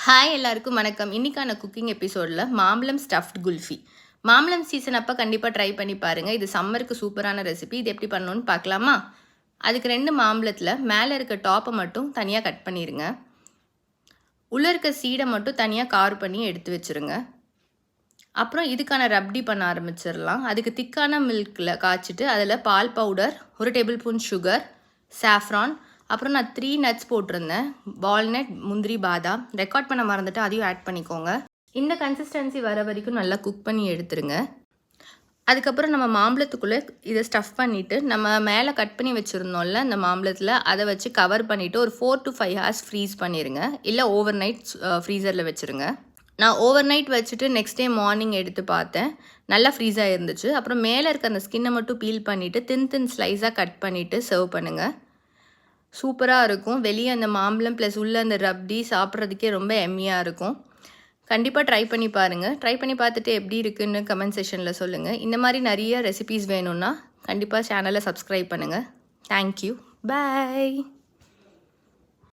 Hi எல்லாருக்கும் வணக்கம். இன்றைக்கான குக்கிங் எபிசோடில் மாம்பழம் ஸ்டஃப்ட் குல்ஃபி. மாம்பழம் சீசன் அப்போ கண்டிப்பாக ட்ரை பண்ணி பாருங்கள். இது சம்மருக்கு சூப்பரான ரெசிபி. இது எப்படி பண்ணணுன்னு பார்க்கலாமா? அதுக்கு 2 மாம்பழத்தில் மேலே இருக்க டாப்பை மட்டும் தனியாக கட் பண்ணிடுங்க. உள்ளே இருக்க சீடை மட்டும் தனியாக கார் பண்ணி எடுத்து வச்சுருங்க. அப்புறம் இதுக்கான ரப்டி பண்ண ஆரம்பிச்சிடலாம். அதுக்கு திக்கான மில்கில் காய்ச்சிட்டு அதில் பால் powder, 1 tablespoon sugar, saffron, அப்புறம் நான் 3 நட்ஸ் போட்டிருந்தேன். வால்நட், முந்திரி, பாதாம். ரெக்கார்ட் பண்ண மறந்துட்டு அதையும் ஆட் பண்ணிக்கோங்க. இந்த கன்சிஸ்டன்சி வர வரைக்கும் நல்லா குக் பண்ணி எடுத்துருங்க. அதுக்கப்புறம் நம்ம மாம்பழத்துக்குள்ளே இதை ஸ்டஃப் பண்ணிவிட்டு நம்ம மேலே கட் பண்ணி வச்சுருந்தோம்ல அந்த மாம்பழத்தில் அதை வச்சு கவர் பண்ணிவிட்டு ஒரு 4 to 5 hours ஃப்ரீஸ் பண்ணிடுங்க. இல்லை ஓவர் நைட் ஃப்ரீசரில் வச்சுருங்க. நான் ஓவர் நைட் வச்சுட்டு நெக்ஸ்ட் டே மார்னிங் எடுத்து பார்த்தேன். நல்லா ஃப்ரீஸாக இருந்துச்சு. அப்புறம் மேலே இருக்க அந்த ஸ்கின்னை மட்டும் பீல் பண்ணிவிட்டு தின் ஸ்லைஸாக கட் பண்ணிவிட்டு சர்வ் பண்ணுங்கள். சூப்பராக இருக்கும். வெளியே அந்த மாம்பழம் ப்ளஸ் உள்ள அந்த ரப்டி சாப்பிட்றதுக்கே ரொம்ப எம்மியாக இருக்கும். கண்டிப்பாக ட்ரை பண்ணி பாருங்கள். ட்ரை பண்ணி பார்த்துட்டு எப்படி இருக்குன்னு கமெண்ட் செக்ஷனில் சொல்லுங்கள். இந்த மாதிரி நிறைய ரெசிபீஸ் வேணும்னா கண்டிப்பாக சேனலை சப்ஸ்கிரைப் பண்ணுங்கள். தேங்க்யூ. பாய்.